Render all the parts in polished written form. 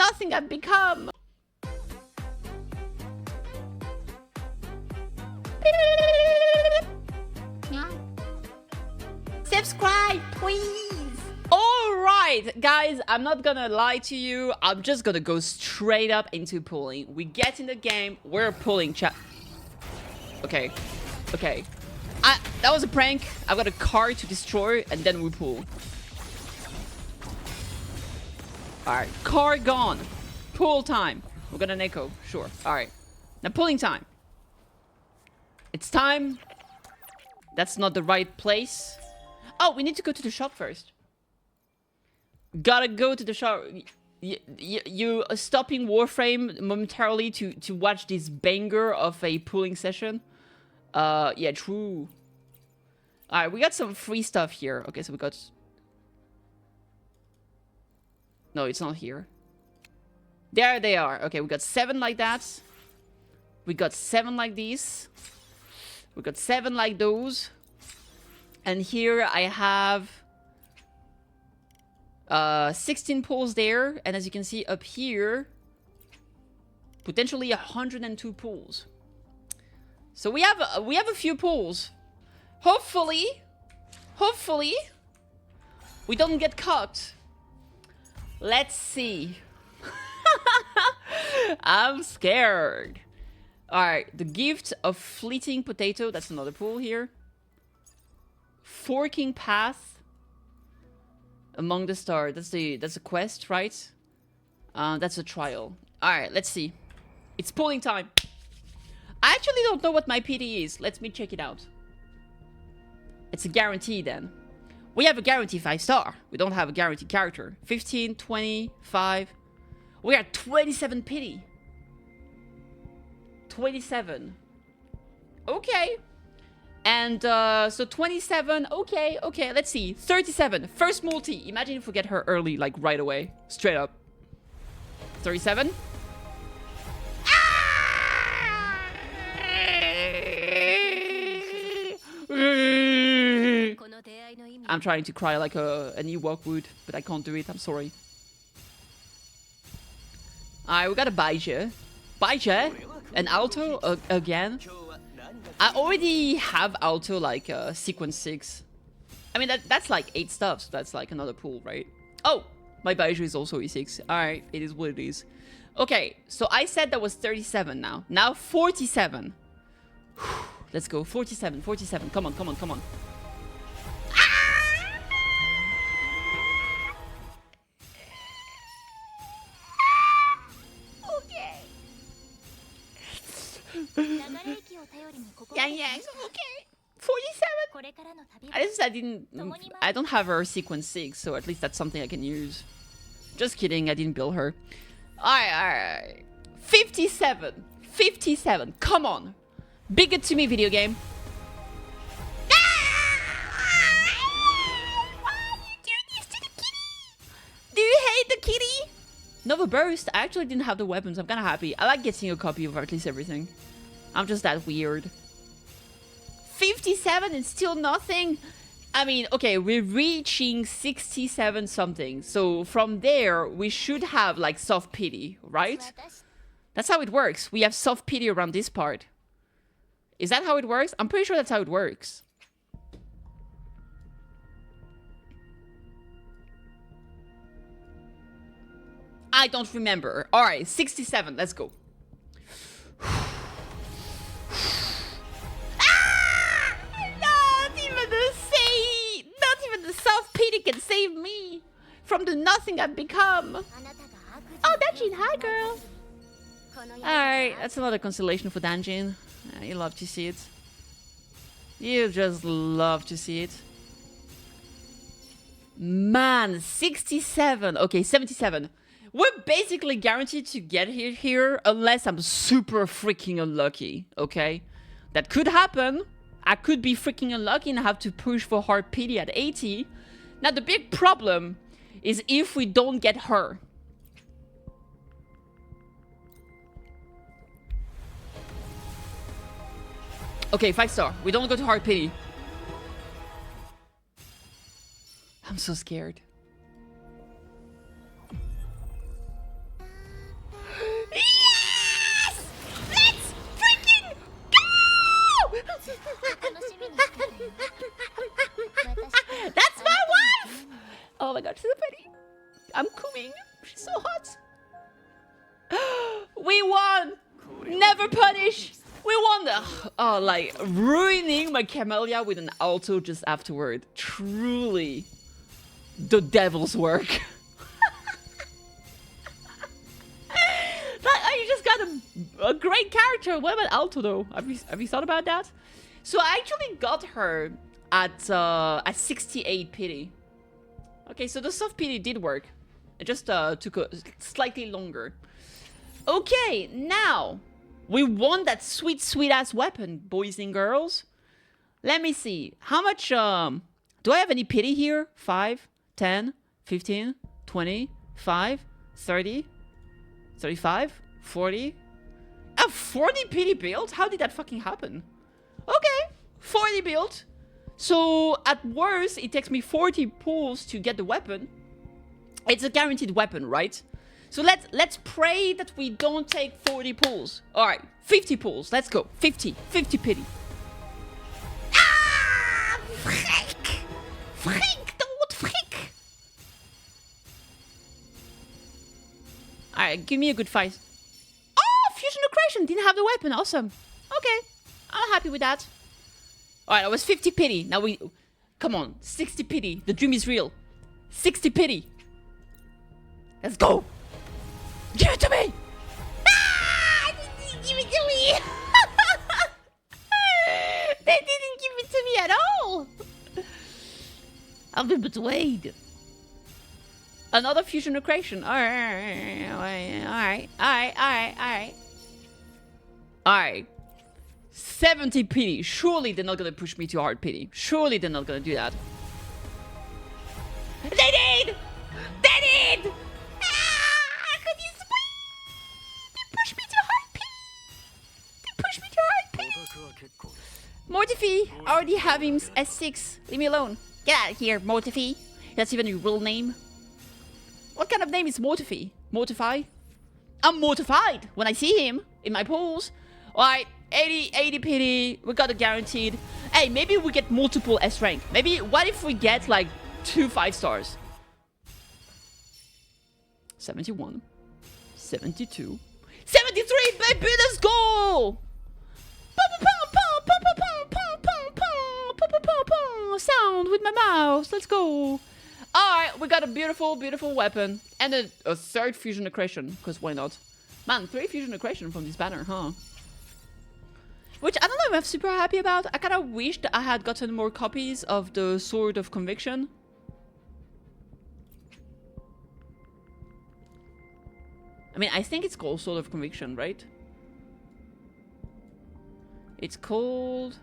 nothing I've become. Subscribe, please. All right, guys, I'm not gonna lie to you. I'm just gonna go straight up into pulling. We get in the game. We're pulling, chat. Okay. Okay. That was a prank. I've got a car to destroy, and then we pull. Alright, car gone. Pull time. We're gonna Neko, sure. Alright. Now pulling time. It's time. That's not the right place. Oh, we need to go to the shop first. Gotta go to the shop. You stopping Warframe momentarily to watch this banger of a pulling session. Yeah, true. Alright, we got some free stuff here. Okay, so we got... No, it's not here. There they are. Okay, we got 7 like that. We got 7 like these. We got 7 like those. And here I have 16 pulls there. And as you can see up here, potentially 102 pulls. So we have a few pulls. Hopefully, we don't get caught. Let's see. I'm scared. Alright, the gift of fleeting potato. That's another pool here. Forking path among the stars. That's a quest, right? That's a trial. Alright, let's see. It's pulling time. I actually don't know what my PD is. Let me check it out. It's a guarantee then. We have a guarantee 5-star. We don't have a guaranteed character. 15, 20, 5. We are 27 pity. 27. Okay. And so 27. Okay, okay. Let's see. 37. First multi. Imagine if we get her early, like right away. Straight up. 37. I'm trying to cry like an Ewok would, but I can't do it. I'm sorry. Alright, we got a Baija. Baija? An Alto again? I already have Alto like sequence 6. I mean, that's like 8 stuff, so that's like another pool, right? Oh! My Baija is also E6. Alright, it is what it is. Okay, so I said that was 37 now. Now 47. Let's go. 47, 47. Come on, come on, come on. Yeah, yeah, okay. 47. At least I don't have her sequence 6, so at least that's something I can use. Just kidding, I didn't build her. Alright. 57. 57. Come on. Big it to me, video game. Why you do this to the kitty? Do you hate the kitty? Nova Burst. I actually didn't have the weapons. I'm kind of happy. I like getting a copy of at least everything. I'm just that weird. 57 and still nothing? I mean, okay, we're reaching 67 something. So from there, we should have like soft pity, right? That's how it works. We have soft pity around this part. Is that how it works? I'm pretty sure that's how it works. I don't remember. Alright, 67. Let's go. Not even the soft pity can save me from the nothing I've become. Oh, Danjin, hi girl. Alright, that's another consolation for Danjin. You love to see it. You just love to see it. Man, 67. Okay, 77. We're basically guaranteed to get here unless I'm super freaking unlucky, okay? That could happen. I could be freaking unlucky and have to push for hard pity at 80. Now, the big problem is if we don't get her. Okay, 5-star. We don't go to hard pity. I'm so scared. That's my wife! Oh my god, she's so pretty. I'm coming. She's so hot. We won! Never punish! We won! Oh, like, ruining my Camellya with an auto just afterward. Truly, the devil's work. You just got a great character. What about Alto, though? Have you thought about that? So I actually got her at 68 pity. Okay, so the soft pity did work. It just took a slightly longer. Okay, now we won that sweet, sweet ass weapon, boys and girls. Let me see. How much do I have any pity here? 5, 10, 15, 20, 5, 30, 35, 40. A 40 pity build? How did that fucking happen? Okay, 40 build. So at worst, it takes me 40 pulls to get the weapon. It's a guaranteed weapon, right? So let's pray that we don't take 40 pulls. All right, 50 pulls. Let's go. 50 pity. Ah, frick, don't frick. All right, give me a good fight. Oh, fusion accretion didn't have the weapon. Awesome. Okay, I'm happy with that. All right, that was 50 pity. Now we, come on, 60 pity. The dream is real. 60 pity. Let's go. Give it to me. Ah, give it to me. They didn't give it to me at all. I've been betrayed. Another fusion accretion. All right. 70 pity. Surely they're not gonna push me to hard pity. Surely they're not gonna do that. They did! They did! Ah, could you sweet? They pushed me to hard pity. Mortify, I already have him S6. Leave me alone. Get out of here, Mortify. That's even your real name. What kind of name is Mortify? Mortify? I'm mortified when I see him in my pools. Alright, 80 pity. We got it guaranteed. Hey, maybe we get multiple S rank. Maybe, what if we get like 2 5-stars? 71. 72. 73, baby, let's go! Sound with my mouse, let's go. Alright, we got a beautiful, beautiful weapon. And a third fusion accretion, because why not? Man, 3 fusion accretion from this banner, huh? Which I don't know if I'm super happy about. I kind of wished I had gotten more copies of the Sword of Conviction. I mean, I think it's called Sword of Conviction, right? It's called...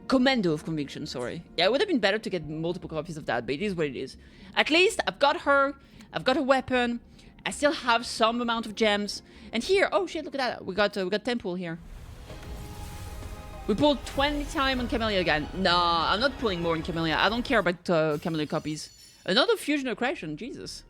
Commando of Conviction, sorry. Yeah, it would have been better to get multiple copies of that, but it is what it is. At least I've got her, I've got a weapon, I still have some amount of gems. And here, oh shit, look at that. We got temple here. We pulled 20 times on Camellya again. Nah, I'm not pulling more on Camellya. I don't care about Camellya copies. Another fusion accretion, Jesus.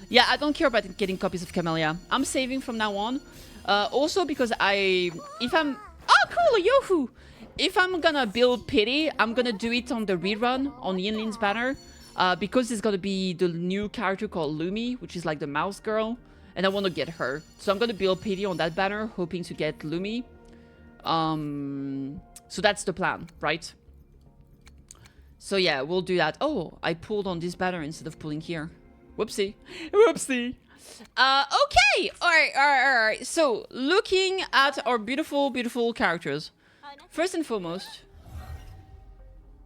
Yeah, I don't care about getting copies of Camellya. I'm saving from now on. Also because if I'm... Oh, cool, a Yofu! If I'm gonna build pity, I'm gonna do it on the rerun on Yinlin's banner. Because it's gonna be the new character called Lumi, which is like the mouse girl. And I want to get her. So I'm gonna build pity on that banner, hoping to get Lumi. So that's the plan, right? So yeah, we'll do that. Oh, I pulled on this banner instead of pulling here. Whoopsie. Whoopsie. Okay. All right. So, looking at our beautiful, beautiful characters. First and foremost...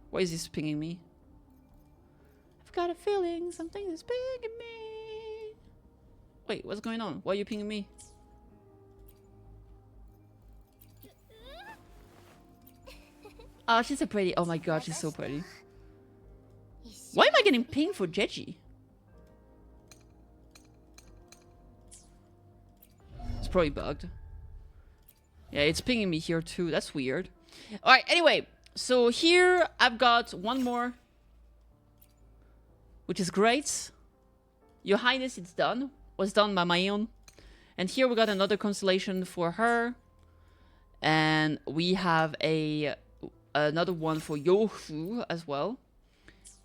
Why is this pinging me? I've got a feeling something is pinging me. Wait, what's going on? Why are you pinging me? Oh, she's so pretty. Oh my god, she's so pretty. Why am I getting pinged for Jeji? It's probably bugged. Yeah, it's pinging me here too. That's weird. Alright, anyway. So here I've got one more. Which is great. Your Highness, it's done. Was done by my own. And here we got another constellation for her. And we have another one for Yohu as well,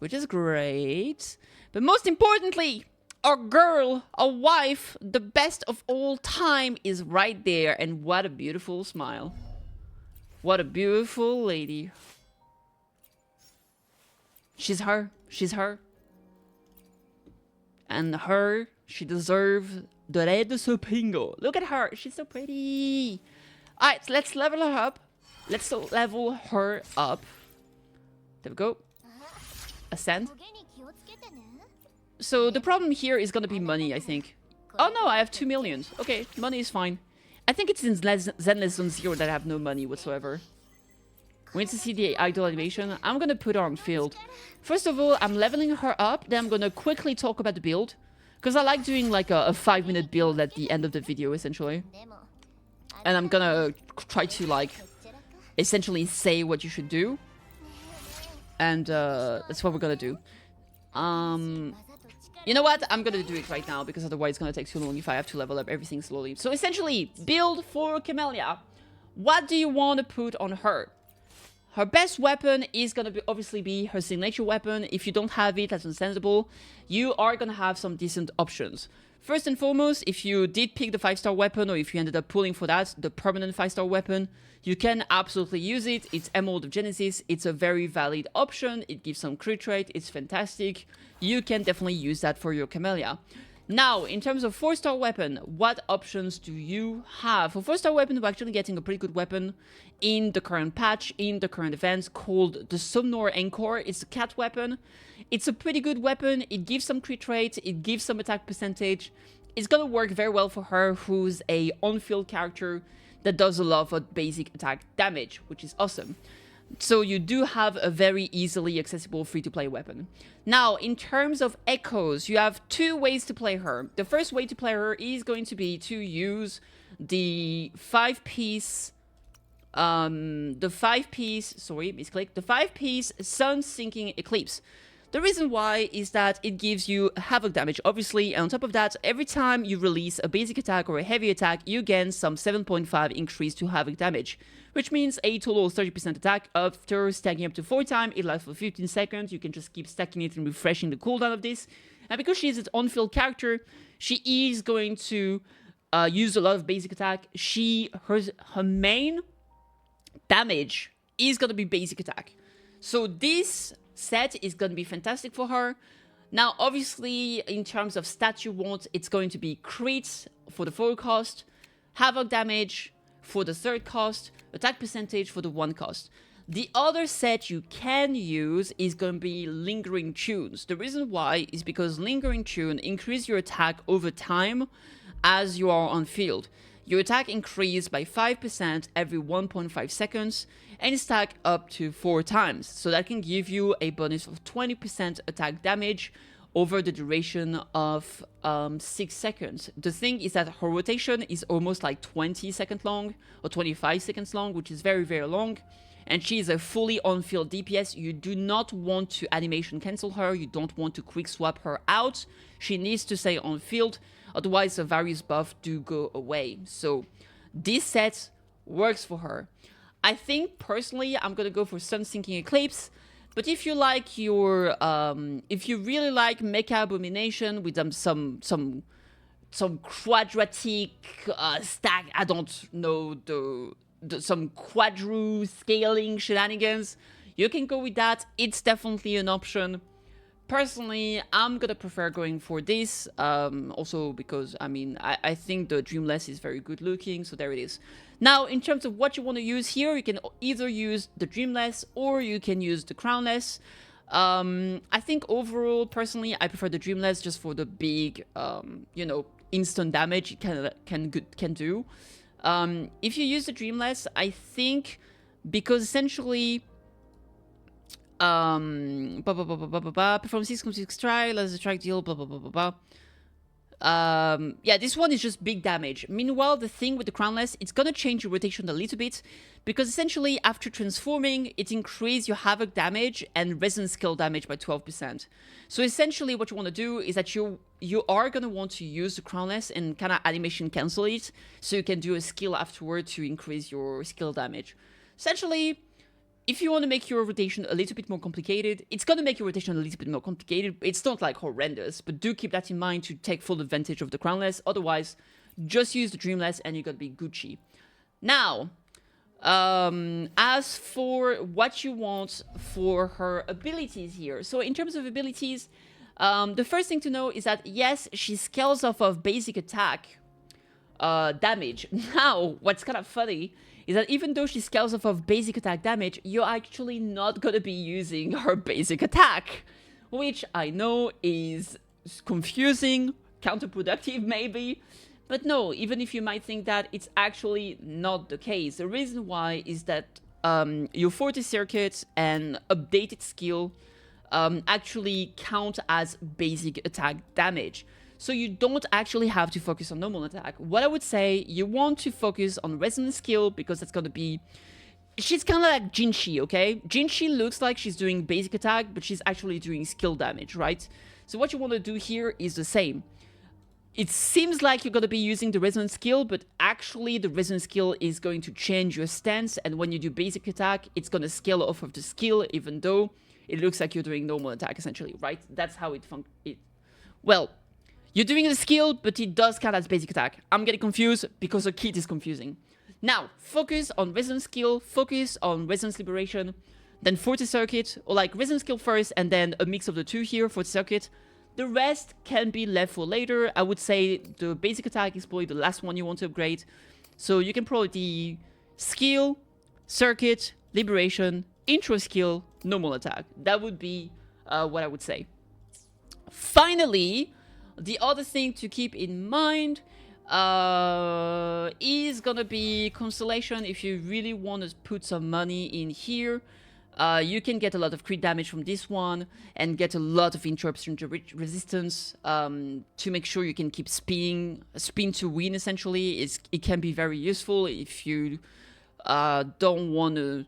which is great. But most importantly, our girl, our wife, the best of all time is right there. And what a beautiful smile. What a beautiful lady. She's her. She's her. And her, she deserves the red supingo. Look at her. She's so pretty. Alright, so let's level her up. Let's level her up. There we go. Ascend. So the problem here is gonna be money, I think. Oh no, I have 2 million. Okay, money is fine. I think it's in Zenless Zone 0 that I have no money whatsoever. We need to see the idle animation. I'm gonna put her on field. First of all, I'm leveling her up. Then I'm gonna quickly talk about the build. Because I like doing like a 5-minute build at the end of the video, essentially. And I'm gonna try to like essentially say what you should do. And that's what we're gonna do. You know what? I'm gonna do it right now because otherwise it's gonna take too long if I have to level up everything slowly. So essentially, build for Camellya. What do you want to put on her? Her best weapon is gonna be obviously be her signature weapon. If you don't have it, that's understandable. You are gonna have some decent options. First and foremost, if you did pick the 5-star weapon, or if you ended up pulling for that, the permanent 5-star weapon, you can absolutely use it. It's Emerald of Genesis. It's a very valid option. It gives some crit rate. It's fantastic. You can definitely use that for your Camellya. Now, in terms of 4-star weapon, what options do you have? For 4-star weapon, we're actually getting a pretty good weapon in the current patch, in the current events, called the Somnor Anchor. It's a cat weapon. It's a pretty good weapon. It gives some crit rate. It gives some attack percentage. It's gonna work very well for her, who's a on-field character that does a lot of basic attack damage, which is awesome. So you do have a very easily accessible free-to-play weapon. Now, in terms of echoes, you have 2 ways to play her. The first way to play her is going to be to use the 5-piece, the 5-piece Sun-Sinking Eclipse. The reason why is that it gives you havoc damage, obviously, and on top of that, every time you release a basic attack or a heavy attack, you gain some 7.5 increase to havoc damage, which means a total of 30% attack after stacking up to 4 times. It lasts for 15 seconds. You can just keep stacking it and refreshing the cooldown of this. And because she is an on-field character, she is going to use a lot of basic attack. Her main damage is going to be basic attack. So this set is going to be fantastic for her. Now, obviously, in terms of stats you want, it's going to be crit for the 4 cost, havoc damage for the 3rd cost, attack percentage for the 1 cost. The other set you can use is going to be Lingering Tunes. The reason why is because Lingering Tune increases your attack over time as you are on field. Your attack increases by 5% every 1.5 seconds and stack up to 4 times. So that can give you a bonus of 20% attack damage over the duration of 6 seconds. The thing is that her rotation is almost like 20 seconds long or 25 seconds long, which is very, very long. And she is a fully on-field DPS. You do not want to animation cancel her. You don't want to quick swap her out. She needs to stay on field. Otherwise, the various buffs do go away. So this set works for her. I think, personally, I'm going to go for Sun-Sinking Eclipse. But if you like your... if you really like Mecha Abomination with some quadratic stack... I don't know, some quadru scaling shenanigans, you can go with that. It's definitely an option. Personally, I'm gonna prefer going for this, also because, I mean, I think the Dreamless is very good looking, so there it is. Now, in terms of what you want to use here, you can either use the Dreamless or you can use the Crownless. I think overall, personally, I prefer the Dreamless just for the big, you know, instant damage it can do. If you use the Dreamless, I think, because essentially... perform 6 + try, let's attract deal, blah blah blah blah blah. Yeah, this one is just big damage. Meanwhile, the thing with the Crownless, it's gonna change your rotation a little bit, because essentially after transforming, it increases your havoc damage and resonance skill damage by 12%. So essentially what you want to do is that you you are going to want to use the crownless and kind of animation cancel it, so you can do a skill afterward to increase your skill damage. Essentially, if you want to make your rotation a little bit more complicated, it's going to make your rotation a little bit more complicated. It's not like horrendous, but do keep that in mind to take full advantage of the crownless. Otherwise, just use the dreamless and you're going to be Gucci. Now, as for what you want for her abilities here. So in terms of abilities, the first thing to know is that, yes, she scales off of basic attack damage. Now, what's kind of funny is that even though she scales off of basic attack damage, you're actually not going to be using her basic attack, which I know is confusing, counterproductive maybe, but no, even if you might think that, it's actually not the case. The reason why is that your Forte Circuit and updated skill actually count as basic attack damage. So you don't actually have to focus on normal attack. What I would say, you want to focus on resonance skill, because that's going to be... She's kind of like Jinshi, okay? Jinshi looks like she's doing basic attack, but she's actually doing skill damage, right? So what you want to do here is the same. It seems like you're going to be using the resonance skill, but actually the resonance skill is going to change your stance, and when you do basic attack, it's going to scale off of the skill, even though it looks like you're doing normal attack, essentially, right? That's how it functions. Well, you're doing the skill, but it does count as basic attack. I'm getting confused because the kit is confusing. Now, focus on resonance skill, focus on resonance liberation, then Forte Circuit, or like resonance skill first, and then a mix of the two here, Forte Circuit. The rest can be left for later. I would say the basic attack is probably the last one you want to upgrade. So you can probably the skill, circuit, liberation, intro skill, normal attack. That would be what I would say. Finally, the other thing to keep in mind is gonna be Constellation. If you really want to put some money in here, you can get a lot of crit damage from this one and get a lot of interruption to resistance to make sure you can keep spin to win, essentially. It can be very useful if you don't want to...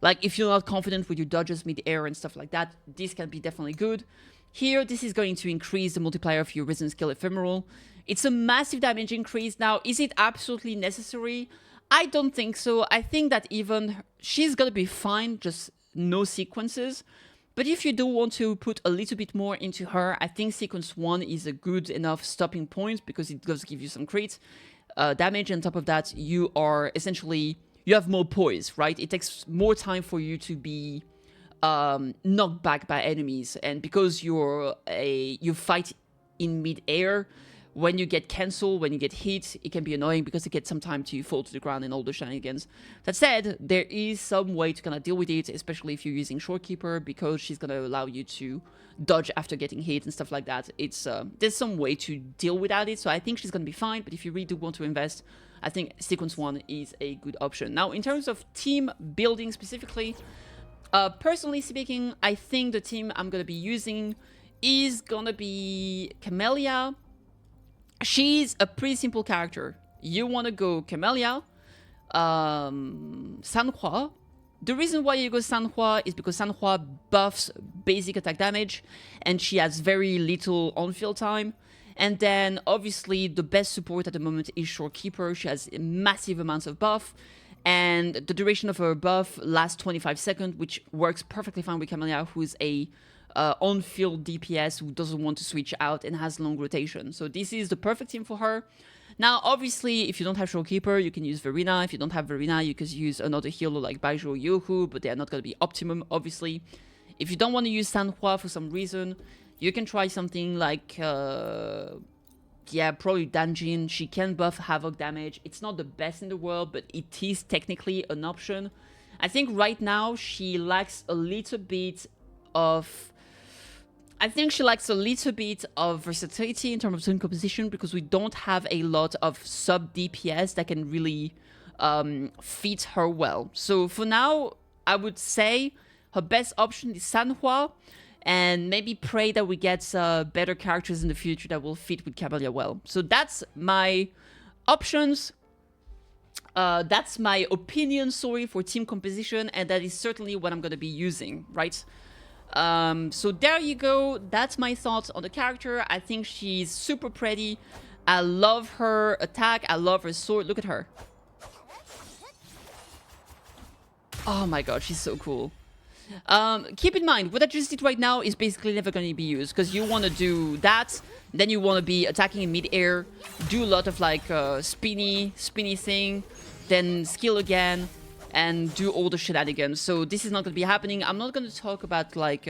Like, if you're not confident with your dodges mid-air and stuff like that, this can be definitely good. Here, this is going to increase the multiplier of your resonance skill ephemeral. It's a massive damage increase. Now, is it absolutely necessary? I don't think so. I think that even she's gonna be fine, just no sequences. But if you do want to put a little bit more into her, I think sequence 1 is a good enough stopping point, because it does give you some crit damage. On top of that, you are essentially... You have more poise, right? It takes more time for you to be knocked back by enemies, and because you fight in mid-air, when you get cancelled, when you get hit, it can be annoying because it gets some time to fall to the ground and all the shenanigans. That said, there is some way to kind of deal with it, especially if you're using Shorekeeper, because she's going to allow you to dodge after getting hit and stuff like that. It's there's some way to deal without it, so I think she's going to be fine. But if you really do want to invest, I think sequence 1 is a good option. Now, in terms of team building specifically, personally speaking, I think the team I'm going to be using is going to be Camellya. She's a pretty simple character. You want to go Camellya, Sanhua. The reason why you go Sanhua is because Sanhua buffs basic attack damage, and she has very little on-field time. And then, obviously, the best support at the moment is Shorekeeper. She has massive amounts of buff, and the duration of her buff lasts 25 seconds, which works perfectly fine with Camellya, who's a on-field DPS who doesn't want to switch out and has long rotation. So this is the perfect team for her. Now, obviously, if you don't have Shorekeeper, you can use Verena. If you don't have Verena, you can use another healer like Baijo or Yohu, but they are not going to be optimum, obviously. If you don't want to use Sanhua for some reason, you can try something like, yeah, probably Danjin. She can buff Havoc damage. It's not the best in the world, but it is technically an option. I think right now she lacks a little bit of... I think she lacks a little bit of versatility in terms of team composition, because we don't have a lot of sub DPS that can really fit her well. So for now, I would say her best option is Sanhua, and maybe pray that we get better characters in the future that will fit with Camellya well. So that's my options. That's my opinion, sorry, for team composition, and that is certainly what I'm going to be using, right? So there you go. That's my thoughts on the character. I think she's super pretty. I love her attack. I love her sword. Look at her. Oh my god, she's so cool. Keep in mind, what I just did right now is basically never going to be used, because you want to do that, then you want to be attacking in mid-air, do a lot of like spinny thing, then skill again, and do all the shenanigans. So this is not going to be happening. I'm not going to talk about like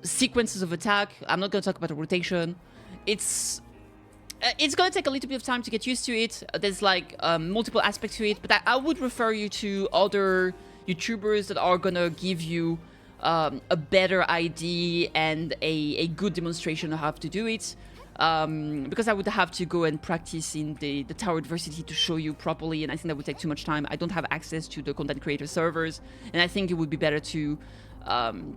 sequences of attack. I'm not going to talk about the rotation. It's going to take a little bit of time to get used to it. There's like multiple aspects to it, but I would refer you to other YouTubers that are gonna give you a better idea and a good demonstration of how to do it. Because I would have to go and practice in the Tower Adversity to show you properly, and I think that would take too much time. I don't have access to the content creator servers, and I think it would be better to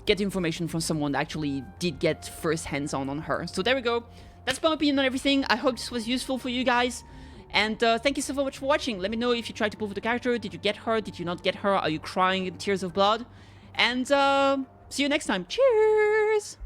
get information from someone that actually did get first hands-on her. So there we go. That's my opinion on everything. I hope this was useful for you guys. And thank you so much for watching. Let me know if you tried to pull for the character. Did you get her? Did you not get her? Are you crying in tears of blood? And see you next time. Cheers!